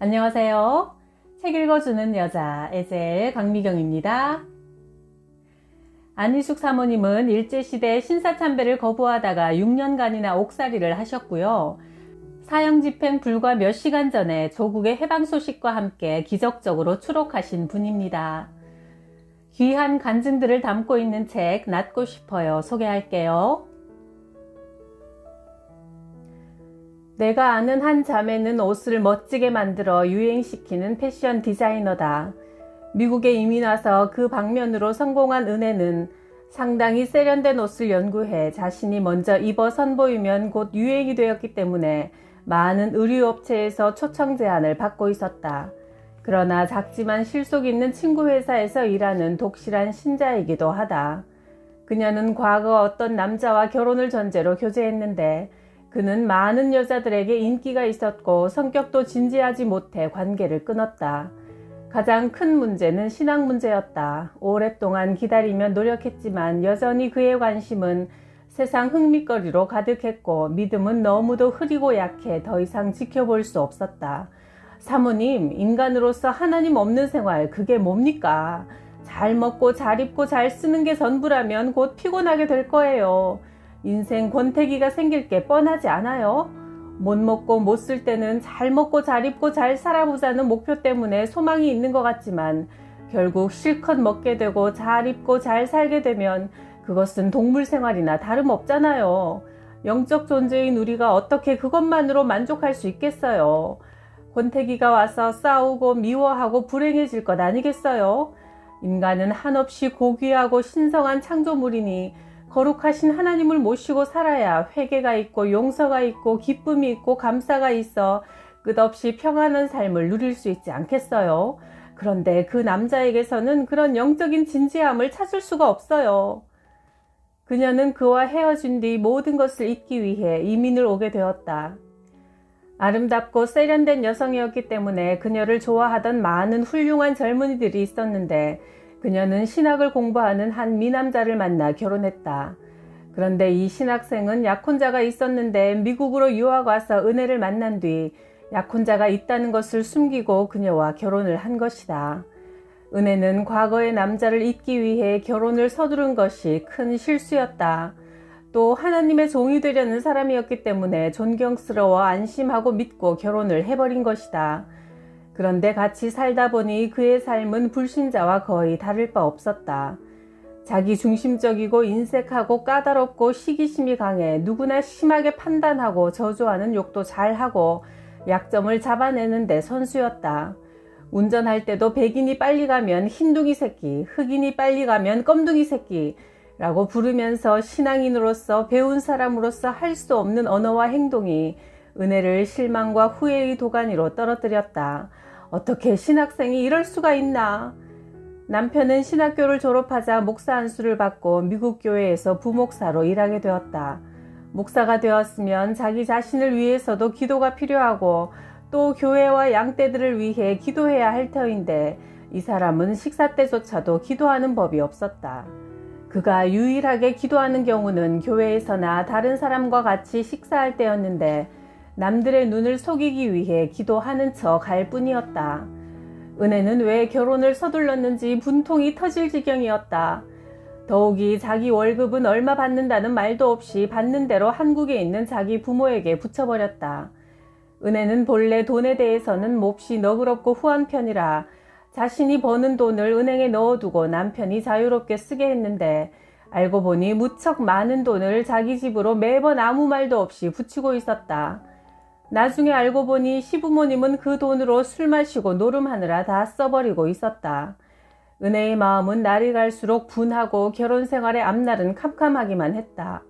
안녕하세요. 책 읽어주는 여자 에젤 강미경입니다. 안희숙 사모님은 일제시대 신사참배를 거부하다가 6년간이나 옥살이를 하셨고요. 사형집행 불과 몇 시간 전에 조국의 해방 소식과 함께 기적적으로 추록하신 분입니다. 귀한 간증들을 담고 있는 책 낫고 싶어요 소개할게요. 내가 아는 한 자매는 옷을 멋지게 만들어 유행시키는 패션 디자이너다. 미국에 이민 와서 그 방면으로 성공한 은혜는 상당히 세련된 옷을 연구해 자신이 먼저 입어 선보이면 곧 유행이 되었기 때문에 많은 의류업체에서 초청 제안을 받고 있었다. 그러나 작지만 실속 있는 친구 회사에서 일하는 독실한 신자이기도 하다. 그녀는 과거 어떤 남자와 결혼을 전제로 교제했는데 그는 많은 여자들에게 인기가 있었고 성격도 진지하지 못해 관계를 끊었다. 가장 큰 문제는 신앙 문제였다. 오랫동안 기다리며 노력했지만 여전히 그의 관심은 세상 흥미거리로 가득했고 믿음은 너무도 흐리고 약해 더 이상 지켜볼 수 없었다. 사모님, 인간으로서 하나님 없는 생활 그게 뭡니까? 잘 먹고 잘 입고 잘 쓰는 게 전부라면 곧 피곤하게 될 거예요. 인생 권태기가 생길 게 뻔하지 않아요? 못 먹고 못 쓸 때는 잘 먹고 잘 입고 잘 살아보자는 목표 때문에 소망이 있는 것 같지만 결국 실컷 먹게 되고 잘 입고 잘 살게 되면 그것은 동물 생활이나 다름없잖아요. 영적 존재인 우리가 어떻게 그것만으로 만족할 수 있겠어요? 권태기가 와서 싸우고 미워하고 불행해질 것 아니겠어요? 인간은 한없이 고귀하고 신성한 창조물이니 거룩하신 하나님을 모시고 살아야 회개가 있고 용서가 있고 기쁨이 있고 감사가 있어 끝없이 평안한 삶을 누릴 수 있지 않겠어요? 그런데 그 남자에게서는 그런 영적인 진지함을 찾을 수가 없어요. 그녀는 그와 헤어진 뒤 모든 것을 잊기 위해 이민을 오게 되었다. 아름답고 세련된 여성이었기 때문에 그녀를 좋아하던 많은 훌륭한 젊은이들이 있었는데 그녀는 신학을 공부하는 한 미남자를 만나 결혼했다. 그런데 이 신학생은 약혼자가 있었는데 미국으로 유학 와서 은혜를 만난 뒤 약혼자가 있다는 것을 숨기고 그녀와 결혼을 한 것이다. 은혜는 과거의 남자를 잊기 위해 결혼을 서두른 것이 큰 실수였다. 또 하나님의 종이 되려는 사람이었기 때문에 존경스러워 안심하고 믿고 결혼을 해버린 것이다. 그런데 같이 살다 보니 그의 삶은 불신자와 거의 다를 바 없었다. 자기 중심적이고 인색하고 까다롭고 시기심이 강해 누구나 심하게 판단하고 저주하는 욕도 잘하고 약점을 잡아내는데 선수였다. 운전할 때도 백인이 빨리 가면 흰둥이 새끼, 흑인이 빨리 가면 껌둥이 새끼 라고 부르면서 신앙인으로서 배운 사람으로서 할 수 없는 언어와 행동이 은혜를 실망과 후회의 도가니로 떨어뜨렸다. 어떻게 신학생이 이럴 수가 있나? 남편은 신학교를 졸업하자 목사 안수를 받고 미국 교회에서 부목사로 일하게 되었다. 목사가 되었으면 자기 자신을 위해서도 기도가 필요하고 또 교회와 양떼들을 위해 기도해야 할 터인데 이 사람은 식사 때조차도 기도하는 법이 없었다. 그가 유일하게 기도하는 경우는 교회에서나 다른 사람과 같이 식사할 때였는데 남들의 눈을 속이기 위해 기도하는 척 할 뿐이었다. 은혜는 왜 결혼을 서둘렀는지 분통이 터질 지경이었다. 더욱이 자기 월급은 얼마 받는다는 말도 없이 받는 대로 한국에 있는 자기 부모에게 붙여버렸다. 은혜는 본래 돈에 대해서는 몹시 너그럽고 후한 편이라 자신이 버는 돈을 은행에 넣어두고 남편이 자유롭게 쓰게 했는데 알고 보니 무척 많은 돈을 자기 집으로 매번 아무 말도 없이 붙이고 있었다. 나중에 알고 보니 시부모님은 그 돈으로 술 마시고 노름하느라 다 써버리고 있었다. 은혜의 마음은 날이 갈수록 분하고 결혼 생활의 앞날은 캄캄하기만 했다.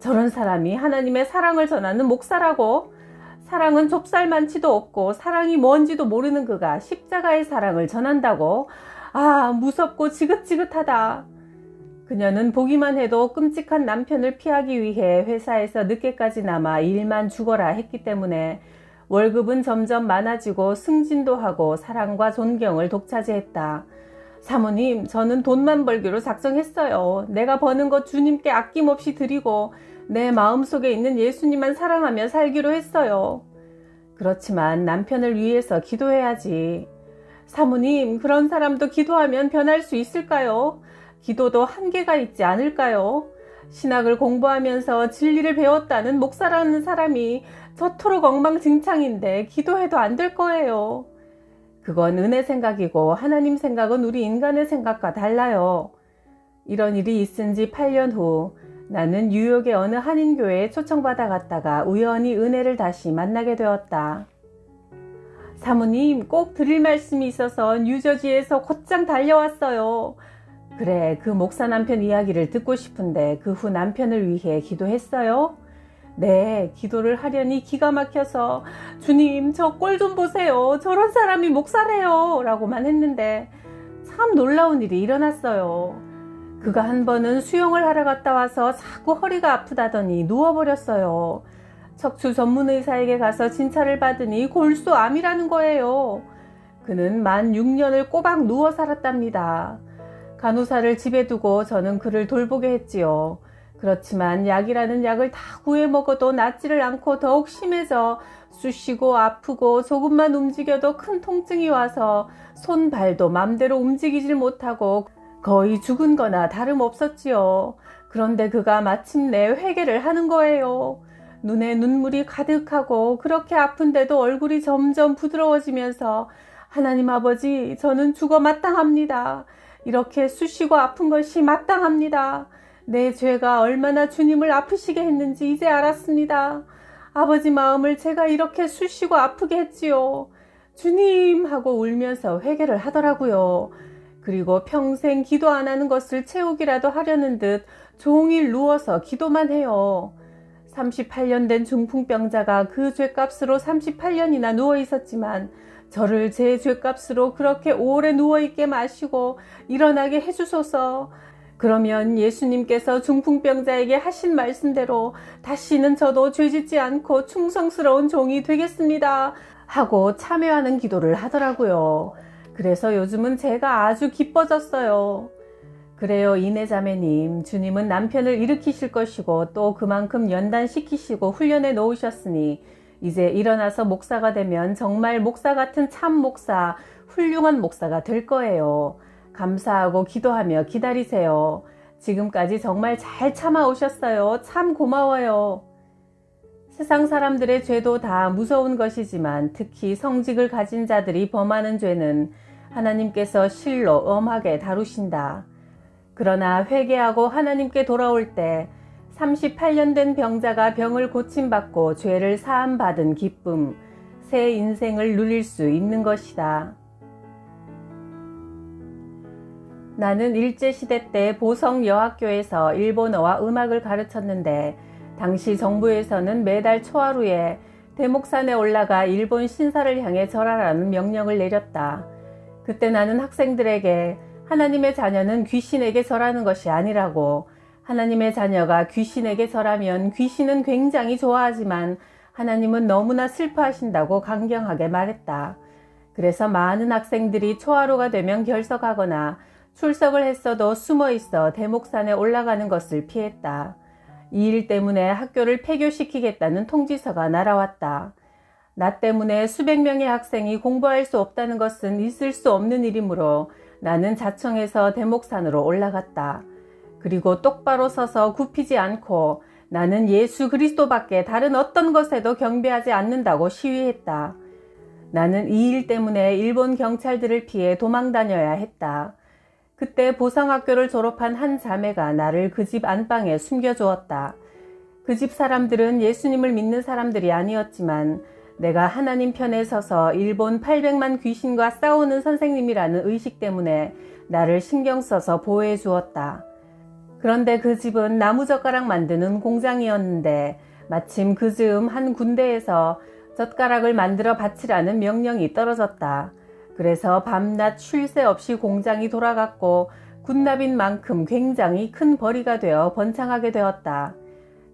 저런 사람이 하나님의 사랑을 전하는 목사라고? 사랑은 좁쌀만치도 없고 사랑이 뭔지도 모르는 그가 십자가의 사랑을 전한다고? 아, 무섭고 지긋지긋하다. 그녀는 보기만 해도 끔찍한 남편을 피하기 위해 회사에서 늦게까지 남아 일만 죽어라 했기 때문에 월급은 점점 많아지고 승진도 하고 사랑과 존경을 독차지했다. 사모님, 저는 돈만 벌기로 작정했어요. 내가 버는 것 주님께 아낌없이 드리고 내 마음속에 있는 예수님만 사랑하며 살기로 했어요. 그렇지만 남편을 위해서 기도해야지. 사모님, 그런 사람도 기도하면 변할 수 있을까요? 기도도 한계가 있지 않을까요? 신학을 공부하면서 진리를 배웠다는 목사라는 사람이 저토록 엉망진창인데 기도해도 안 될 거예요. 그건 은혜 생각이고 하나님 생각은 우리 인간의 생각과 달라요. 이런 일이 있은 지 8년 후 나는 뉴욕의 어느 한인교회에 초청받아 갔다가 우연히 은혜를 다시 만나게 되었다. 사모님, 꼭 드릴 말씀이 있어서 뉴저지에서 곧장 달려왔어요. 그래, 그 목사 남편 이야기를 듣고 싶은데 그 후 남편을 위해 기도했어요? 네, 기도를 하려니 기가 막혀서 주님, 저 꼴 좀 보세요. 저런 사람이 목사래요. 라고만 했는데 참 놀라운 일이 일어났어요. 그가 한 번은 수영을 하러 갔다 와서 자꾸 허리가 아프다더니 누워버렸어요. 척추 전문 의사에게 가서 진찰을 받으니 골수암이라는 거예요. 그는 만 6년을 꼬박 누워 살았답니다. 간호사를 집에 두고 저는 그를 돌보게 했지요. 그렇지만 약이라는 약을 다 구해 먹어도 낫지를 않고 더욱 심해져 쑤시고 아프고 조금만 움직여도 큰 통증이 와서 손, 발도 맘대로 움직이질 못하고 거의 죽은 거나 다름없었지요. 그런데 그가 마침내 회개를 하는 거예요. 눈에 눈물이 가득하고 그렇게 아픈데도 얼굴이 점점 부드러워지면서 하나님 아버지, 저는 죽어 마땅합니다. 이렇게 쑤시고 아픈 것이 마땅합니다. 내 죄가 얼마나 주님을 아프시게 했는지 이제 알았습니다. 아버지 마음을 제가 이렇게 쑤시고 아프게 했지요. 주님 하고 울면서 회개를 하더라고요. 그리고 평생 기도 안 하는 것을 채우기라도 하려는 듯 종일 누워서 기도만 해요. 38년 된 중풍병자가 그 죄값으로 38년이나 누워 있었지만 저를 제 죄값으로 그렇게 오래 누워있게 마시고 일어나게 해주소서. 그러면 예수님께서 중풍병자에게 하신 말씀대로 다시는 저도 죄짓지 않고 충성스러운 종이 되겠습니다 하고 참여하는 기도를 하더라고요. 그래서 요즘은 제가 아주 기뻐졌어요. 그래요, 이내자매님. 주님은 남편을 일으키실 것이고 또 그만큼 연단시키시고 훈련해 놓으셨으니 이제 일어나서 목사가 되면 정말 목사 같은 참 목사, 훌륭한 목사가 될 거예요. 감사하고 기도하며 기다리세요. 지금까지 정말 잘 참아오셨어요. 참 고마워요. 세상 사람들의 죄도 다 무서운 것이지만 특히 성직을 가진 자들이 범하는 죄는 하나님께서 실로 엄하게 다루신다. 그러나 회개하고 하나님께 돌아올 때 38년 된 병자가 병을 고침받고 죄를 사함받은 기쁨, 새 인생을 누릴 수 있는 것이다. 나는 일제시대 때 보성 여학교에서 일본어와 음악을 가르쳤는데 당시 정부에서는 매달 초하루에 대목산에 올라가 일본 신사를 향해 절하라는 명령을 내렸다. 그때 나는 학생들에게 하나님의 자녀는 귀신에게 절하는 것이 아니라고, 하나님의 자녀가 귀신에게 절하면 귀신은 굉장히 좋아하지만 하나님은 너무나 슬퍼하신다고 강경하게 말했다. 그래서 많은 학생들이 초하루가 되면 결석하거나 출석을 했어도 숨어있어 대목산에 올라가는 것을 피했다. 이 일 때문에 학교를 폐교시키겠다는 통지서가 날아왔다. 나 때문에 수백 명의 학생이 공부할 수 없다는 것은 있을 수 없는 일이므로 나는 자청해서 대목산으로 올라갔다. 그리고 똑바로 서서 굽히지 않고 나는 예수 그리스도밖에 다른 어떤 것에도 경배하지 않는다고 시위했다. 나는 이 일 때문에 일본 경찰들을 피해 도망 다녀야 했다. 그때 보성학교를 졸업한 한 자매가 나를 그 집 안방에 숨겨주었다. 그 집 사람들은 예수님을 믿는 사람들이 아니었지만 내가 하나님 편에 서서 일본 800만 귀신과 싸우는 선생님이라는 의식 때문에 나를 신경 써서 보호해 주었다. 그런데 그 집은 나무젓가락 만드는 공장이었는데 마침 그 즈음 한 군대에서 젓가락을 만들어 바치라는 명령이 떨어졌다. 그래서 밤낮 쉴 새 없이 공장이 돌아갔고 군납인 만큼 굉장히 큰 벌이가 되어 번창하게 되었다.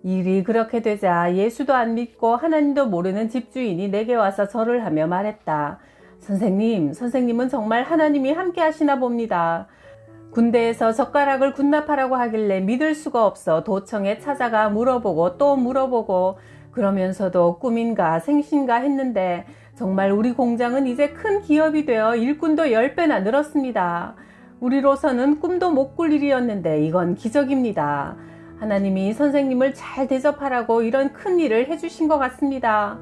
일이 그렇게 되자 예수도 안 믿고 하나님도 모르는 집주인이 내게 와서 절을 하며 말했다. 선생님은 정말 하나님이 함께 하시나 봅니다. 군대에서 젓가락을 군납하라고 하길래 믿을 수가 없어 도청에 찾아가 물어보고 또 물어보고 그러면서도 꿈인가 생신가 했는데 정말 우리 공장은 이제 큰 기업이 되어 일꾼도 10배나 늘었습니다. 우리로서는 꿈도 못 꿀 일이었는데 이건 기적입니다. 하나님이 선생님을 잘 대접하라고 이런 큰 일을 해주신 것 같습니다.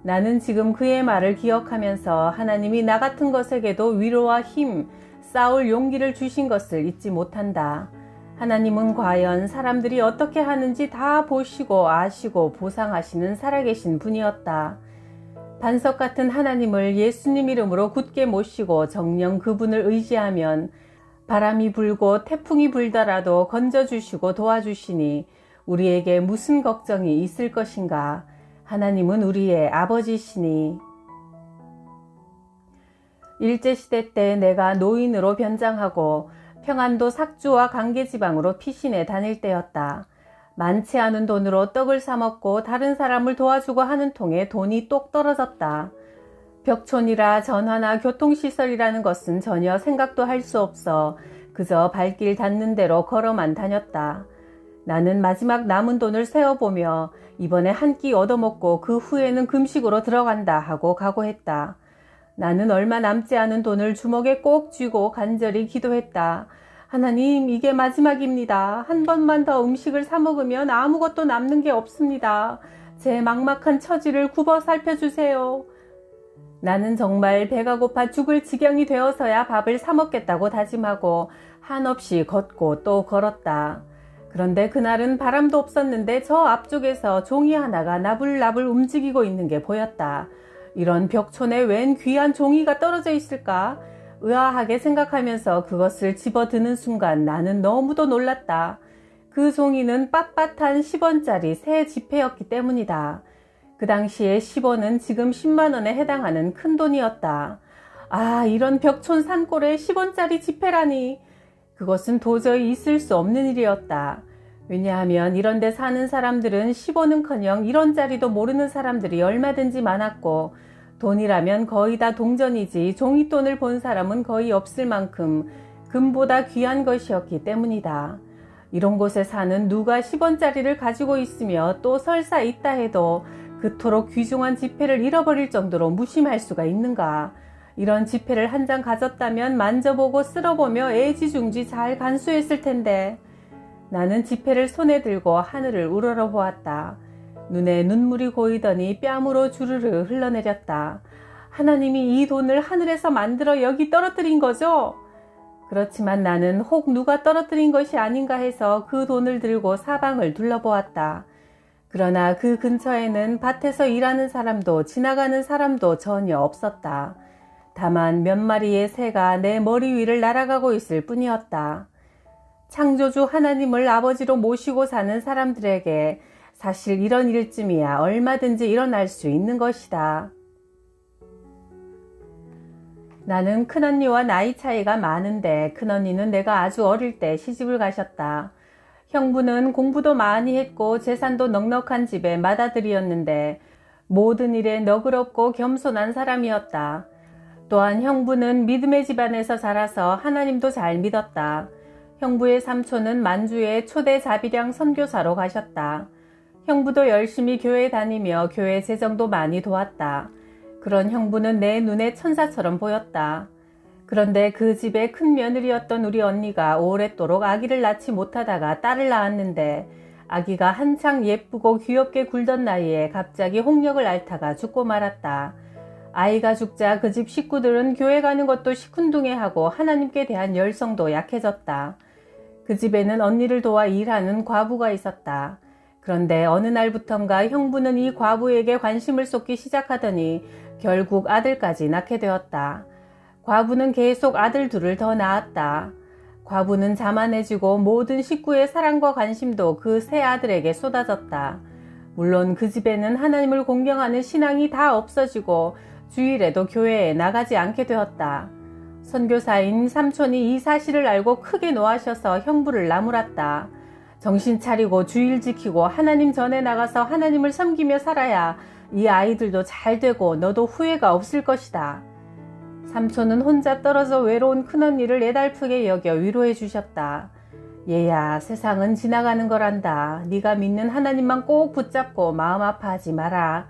나는 지금 그의 말을 기억하면서 하나님이 나 같은 것에게도 위로와 힘, 싸울 용기를 주신 것을 잊지 못한다. 하나님은 과연 사람들이 어떻게 하는지 다 보시고 아시고 보상하시는 살아계신 분이었다. 반석 같은 하나님을 예수님 이름으로 굳게 모시고 정녕 그분을 의지하면 바람이 불고 태풍이 불더라도 건져주시고 도와주시니 우리에게 무슨 걱정이 있을 것인가. 하나님은 우리의 아버지시니. 일제시대 때 내가 노인으로 변장하고 평안도 삭주와 강계지방으로 피신해 다닐 때였다. 많지 않은 돈으로 떡을 사 먹고 다른 사람을 도와주고 하는 통에 돈이 똑 떨어졌다. 벽촌이라 전화나 교통시설이라는 것은 전혀 생각도 할 수 없어 그저 발길 닿는 대로 걸어만 다녔다. 나는 마지막 남은 돈을 세어보며 이번에 한 끼 얻어먹고 그 후에는 금식으로 들어간다 하고 각오했다. 나는 얼마 남지 않은 돈을 주먹에 꼭 쥐고 간절히 기도했다. 하나님, 이게 마지막입니다. 한 번만 더 음식을 사 먹으면 아무것도 남는 게 없습니다. 제 막막한 처지를 굽어 살펴주세요. 나는 정말 배가 고파 죽을 지경이 되어서야 밥을 사 먹겠다고 다짐하고 한없이 걷고 또 걸었다. 그런데 그날은 바람도 없었는데 저 앞쪽에서 종이 하나가 나불나불 움직이고 있는 게 보였다. 이런 벽촌에 웬 귀한 종이가 떨어져 있을까? 의아하게 생각하면서 그것을 집어드는 순간 나는 너무도 놀랐다. 그 종이는 빳빳한 10원짜리 새 지폐였기 때문이다. 그 당시에 10원은 지금 10만 원에 해당하는 큰 돈이었다. 아, 이런 벽촌 산골에 10원짜리 지폐라니. 그것은 도저히 있을 수 없는 일이었다. 왜냐하면 이런 데 사는 사람들은 10원은커녕 1원짜리도 모르는 사람들이 얼마든지 많았고 돈이라면 거의 다 동전이지 종이돈을 본 사람은 거의 없을 만큼 금보다 귀한 것이었기 때문이다. 이런 곳에 사는 누가 10원짜리를 가지고 있으며 또 설사 있다 해도 그토록 귀중한 지폐를 잃어버릴 정도로 무심할 수가 있는가. 이런 지폐를 한 장 가졌다면 만져보고 쓸어보며 애지중지 잘 간수했을 텐데. 나는 지폐를 손에 들고 하늘을 우러러보았다. 눈에 눈물이 고이더니 뺨으로 주르르 흘러내렸다. 하나님이 이 돈을 하늘에서 만들어 여기 떨어뜨린 거죠? 그렇지만 나는 혹 누가 떨어뜨린 것이 아닌가 해서 그 돈을 들고 사방을 둘러보았다. 그러나 그 근처에는 밭에서 일하는 사람도 지나가는 사람도 전혀 없었다. 다만 몇 마리의 새가 내 머리 위를 날아가고 있을 뿐이었다. 창조주 하나님을 아버지로 모시고 사는 사람들에게 사실 이런 일쯤이야 얼마든지 일어날 수 있는 것이다. 나는 큰언니와 나이 차이가 많은데 큰언니는 내가 아주 어릴 때 시집을 가셨다. 형부는 공부도 많이 했고 재산도 넉넉한 집의 맏아들이었는데 모든 일에 너그럽고 겸손한 사람이었다. 또한 형부는 믿음의 집안에서 자라서 하나님도 잘 믿었다. 형부의 삼촌은 만주에 초대 자비량 선교사로 가셨다. 형부도 열심히 교회 다니며 교회 재정도 많이 도왔다. 그런 형부는 내 눈에 천사처럼 보였다. 그런데 그 집의 큰 며느리였던 우리 언니가 오랫도록 아기를 낳지 못하다가 딸을 낳았는데 아기가 한창 예쁘고 귀엽게 굴던 나이에 갑자기 홍역을 앓다가 죽고 말았다. 아이가 죽자 그 집 식구들은 교회 가는 것도 시큰둥해하고 하나님께 대한 열성도 약해졌다. 그 집에는 언니를 도와 일하는 과부가 있었다. 그런데 어느 날부턴가 형부는 이 과부에게 관심을 쏟기 시작하더니 결국 아들까지 낳게 되었다. 과부는 계속 아들 둘을 더 낳았다. 과부는 자만해지고 모든 식구의 사랑과 관심도 그 세 아들에게 쏟아졌다. 물론 그 집에는 하나님을 공경하는 신앙이 다 없어지고 주일에도 교회에 나가지 않게 되었다. 선교사인 삼촌이 이 사실을 알고 크게 노하셔서 형부를 나무랐다. 정신 차리고 주일 지키고 하나님 전에 나가서 하나님을 섬기며 살아야 이 아이들도 잘 되고 너도 후회가 없을 것이다. 삼촌은 혼자 떨어져 외로운 큰언니를 애달프게 여겨 위로해 주셨다. 얘야, 세상은 지나가는 거란다. 네가 믿는 하나님만 꼭 붙잡고 마음 아파하지 마라.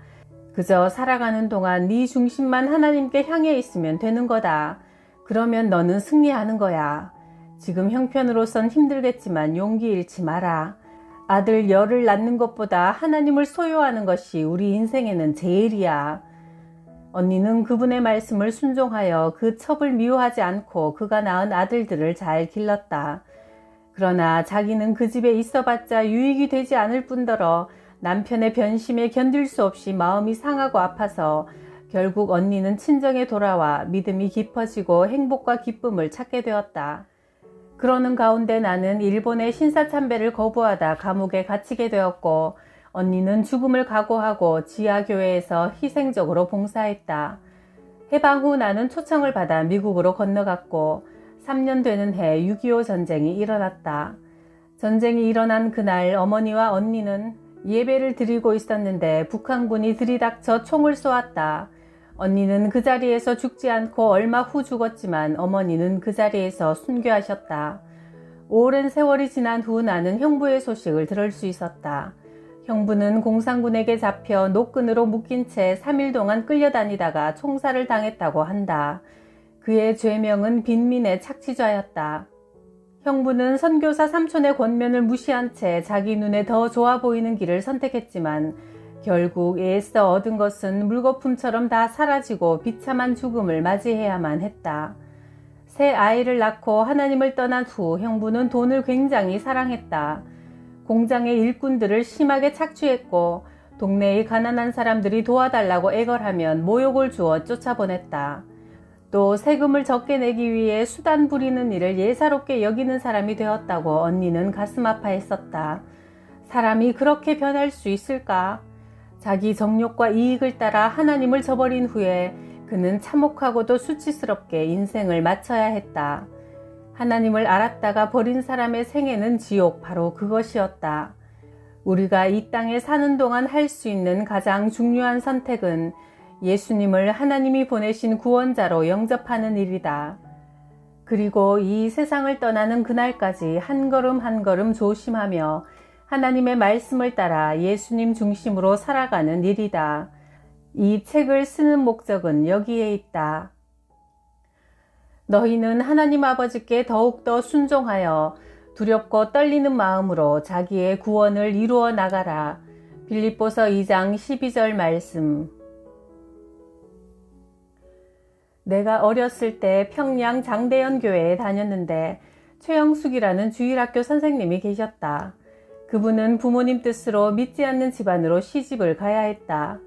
그저 살아가는 동안 네 중심만 하나님께 향해 있으면 되는 거다. 그러면 너는 승리하는 거야. 지금 형편으로선 힘들겠지만 용기 잃지 마라. 아들 열을 낳는 것보다 하나님을 소유하는 것이 우리 인생에는 제일이야. 언니는 그분의 말씀을 순종하여 그 첩을 미워하지 않고 그가 낳은 아들들을 잘 길렀다. 그러나 자기는 그 집에 있어봤자 유익이 되지 않을 뿐더러 남편의 변심에 견딜 수 없이 마음이 상하고 아파서 결국 언니는 친정에 돌아와 믿음이 깊어지고 행복과 기쁨을 찾게 되었다. 그러는 가운데 나는 일본의 신사참배를 거부하다 감옥에 갇히게 되었고, 언니는 죽음을 각오하고 지하교회에서 희생적으로 봉사했다. 해방 후 나는 초청을 받아 미국으로 건너갔고 3년 되는 해 6.25 전쟁이 일어났다. 전쟁이 일어난 그날 어머니와 언니는 예배를 드리고 있었는데 북한군이 들이닥쳐 총을 쏘았다. 언니는 그 자리에서 죽지 않고 얼마 후 죽었지만 어머니는 그 자리에서 순교하셨다. 오랜 세월이 지난 후 나는 형부의 소식을 들을 수 있었다. 형부는 공산군에게 잡혀 노끈으로 묶인 채 3일 동안 끌려다니다가 총살을 당했다고 한다. 그의 죄명은 빈민의 착취자였다. 형부는 선교사 삼촌의 권면을 무시한 채 자기 눈에 더 좋아 보이는 길을 선택했지만 결국 애써 얻은 것은 물거품처럼 다 사라지고 비참한 죽음을 맞이해야만 했다. 새 아이를 낳고 하나님을 떠난 후 형부는 돈을 굉장히 사랑했다. 공장의 일꾼들을 심하게 착취했고 동네의 가난한 사람들이 도와달라고 애걸하면 모욕을 주어 쫓아보냈다. 또 세금을 적게 내기 위해 수단 부리는 일을 예사롭게 여기는 사람이 되었다고 언니는 가슴 아파했었다. 사람이 그렇게 변할 수 있을까? 자기 정욕과 이익을 따라 하나님을 저버린 후에 그는 참혹하고도 수치스럽게 인생을 마쳐야 했다. 하나님을 알았다가 버린 사람의 생애는 지옥, 바로 그것이었다. 우리가 이 땅에 사는 동안 할 수 있는 가장 중요한 선택은 예수님을 하나님이 보내신 구원자로 영접하는 일이다. 그리고 이 세상을 떠나는 그날까지 한 걸음 한 걸음 조심하며 하나님의 말씀을 따라 예수님 중심으로 살아가는 일이다. 이 책을 쓰는 목적은 여기에 있다. 너희는 하나님 아버지께 더욱더 순종하여 두렵고 떨리는 마음으로 자기의 구원을 이루어 나가라. 빌립보서 2장 12절 말씀. 내가 어렸을 때 평양 장대연 교회에 다녔는데 최영숙이라는 주일학교 선생님이 계셨다. 그분은 부모님 뜻으로 믿지 않는 집안으로 시집을 가야 했다.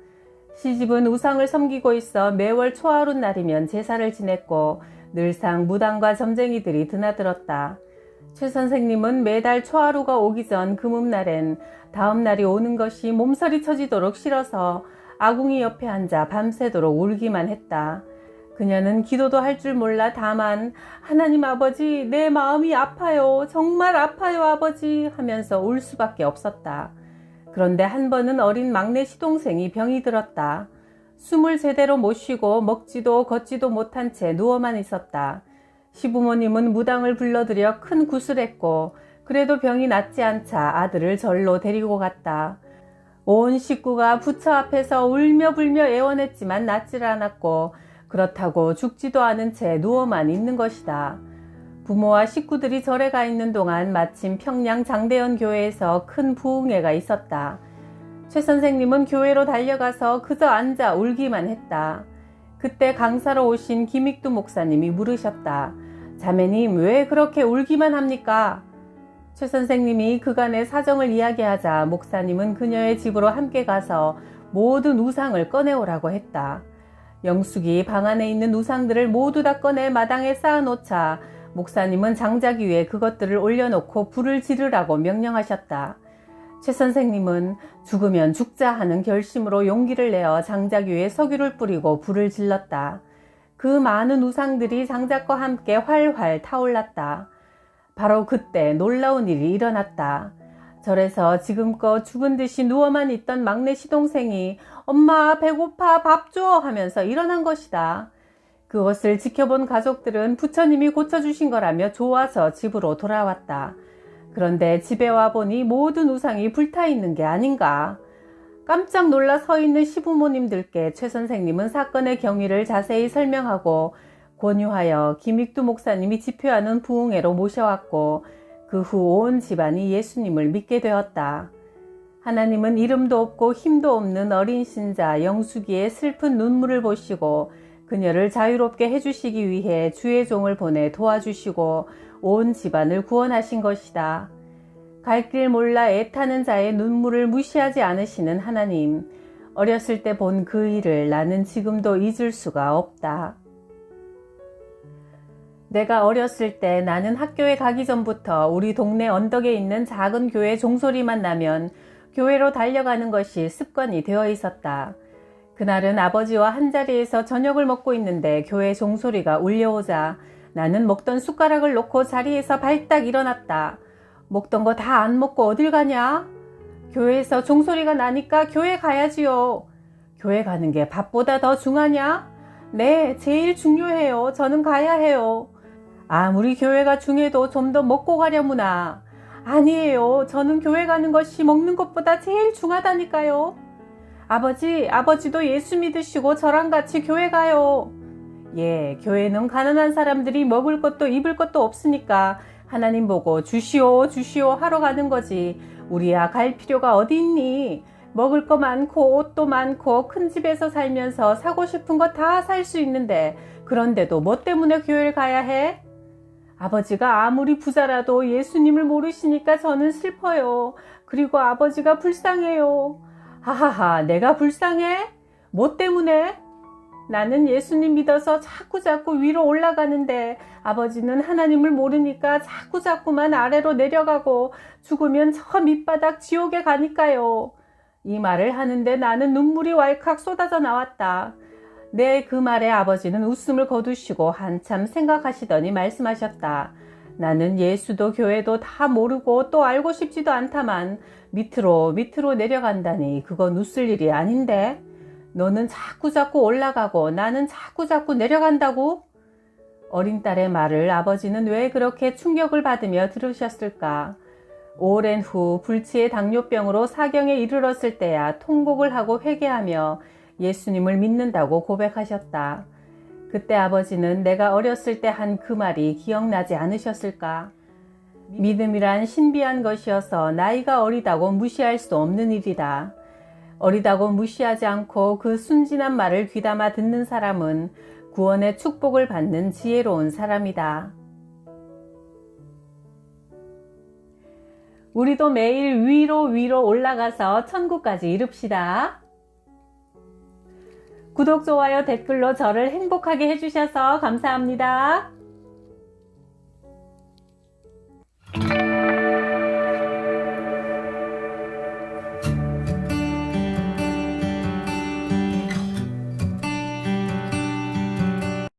시집은 우상을 섬기고 있어 매월 초하루 날이면 제사를 지냈고 늘상 무당과 점쟁이들이 드나들었다. 최 선생님은 매달 초하루가 오기 전 금음날엔 다음 날이 오는 것이 몸서리 쳐지도록 싫어서 아궁이 옆에 앉아 밤새도록 울기만 했다. 그녀는 기도도 할 줄 몰라 다만 하나님 아버지, 내 마음이 아파요. 정말 아파요 아버지 하면서 울 수밖에 없었다. 그런데 한 번은 어린 막내 시동생이 병이 들었다. 숨을 제대로 못 쉬고 먹지도 걷지도 못한 채 누워만 있었다. 시부모님은 무당을 불러들여 큰 굿을 그래도 병이 낫지 않자 아들을 절로 데리고 갔다. 온 식구가 부처 앞에서 울며 불며 애원했지만 낫질 않았고 그렇다고 죽지도 않은 채 누워만 있는 것이다. 부모와 식구들이 절에 가 있는 동안 마침 평양 장대연 교회에서 큰 부흥회가 있었다. 최 선생님은 교회로 달려가서 그저 앉아 울기만 했다. 그때 강사로 오신 김익두 목사님이 물으셨다. 자매님, 왜 그렇게 울기만 합니까? 최 선생님이 그간의 사정을 이야기하자 목사님은 그녀의 집으로 함께 가서 모든 우상을 꺼내오라고 했다. 영숙이 방 안에 있는 우상들을 모두 다 꺼내 마당에 쌓아놓자 목사님은 장작 위에 그것들을 올려놓고 불을 지르라고 명령하셨다. 최 선생님은 죽으면 죽자 하는 결심으로 용기를 내어 장작 위에 석유를 뿌리고 불을 질렀다. 그 많은 우상들이 장작과 함께 활활 타올랐다. 바로 그때 놀라운 일이 일어났다. 절에서 지금껏 죽은 듯이 누워만 있던 막내 시동생이 엄마 배고파 밥 줘 하면서 일어난 것이다. 그것을 지켜본 가족들은 부처님이 고쳐주신 거라며 좋아서 집으로 돌아왔다. 그런데 집에 와보니 모든 우상이 불타 있는 게 아닌가. 깜짝 놀라 서 있는 시부모님들께 최 선생님은 사건의 경위를 자세히 설명하고 권유하여 김익두 목사님이 집회하는 부흥회로 모셔왔고 그 후 온 집안이 예수님을 믿게 되었다. 하나님은 이름도 없고 힘도 없는 어린 신자 영숙이의 슬픈 눈물을 보시고 그녀를 자유롭게 해주시기 위해 주의 종을 보내 도와주시고 온 집안을 구원하신 것이다. 갈 길 몰라 애타는 자의 눈물을 무시하지 않으시는 하나님, 어렸을 때 본 그 일을 나는 지금도 잊을 수가 없다. 내가 어렸을 때 나는 학교에 가기 전부터 우리 동네 언덕에 있는 작은 교회 종소리만 나면 교회로 달려가는 것이 습관이 되어 있었다. 그날은 아버지와 한자리에서 저녁을 먹고 있는데 교회 종소리가 울려오자 나는 먹던 숟가락을 놓고 자리에서 발딱 일어났다. 먹던 거 다 안 먹고 어딜 가냐? 교회에서 종소리가 나니까 교회 가야지요. 교회 가는 게 밥보다 더 중하냐? 네, 제일 중요해요. 저는 가야 해요. 아무리 교회가 중해도 좀 더 먹고 가려무나. 아니에요. 저는 교회 가는 것이 먹는 것보다 제일 중하다니까요. 아버지도 예수 믿으시고 저랑 같이 교회 가요. 예, 교회는 가난한 사람들이 먹을 것도 입을 것도 없으니까 하나님 보고 주시오 하러 가는 거지. 우리야 갈 필요가 어디 있니? 먹을 거 많고 옷도 많고 큰 집에서 살면서 사고 싶은 거 다 살 수 있는데 그런데도 뭐 때문에 교회를 가야 해? 아버지가 아무리 부자라도 예수님을 모르시니까 저는 슬퍼요. 그리고 아버지가 불쌍해요. 하하하, 내가 불쌍해? 뭐 때문에? 나는 예수님 믿어서 자꾸 위로 올라가는데 아버지는 하나님을 모르니까 자꾸만 아래로 내려가고 죽으면 저 밑바닥 지옥에 가니까요. 이 말을 하는데 나는 눈물이 왈칵 쏟아져 나왔다. 내 그 말에 아버지는 웃음을 거두시고 한참 생각하시더니 말씀하셨다. 나는 예수도 교회도 다 모르고 또 알고 싶지도 않다만 밑으로 내려간다니 그건 웃을 일이 아닌데. 너는 자꾸 올라가고 나는 자꾸 내려간다고? 어린 딸의 말을 아버지는 왜 그렇게 충격을 받으며 들으셨을까? 오랜 후 불치의 당뇨병으로 사경에 이르렀을 때야 통곡을 하고 회개하며 예수님을 믿는다고 고백하셨다. 그때 아버지는 내가 어렸을 때 한 그 말이 기억나지 않으셨을까? 믿음이란 신비한 것이어서 나이가 어리다고 무시할 수 없는 일이다. 어리다고 무시하지 않고 그 순진한 말을 귀담아 듣는 사람은 구원의 축복을 받는 지혜로운 사람이다. 우리도 매일 위로 올라가서 천국까지 이룹시다. 구독, 좋아요, 댓글로 저를 행복하게 해주셔서 감사합니다.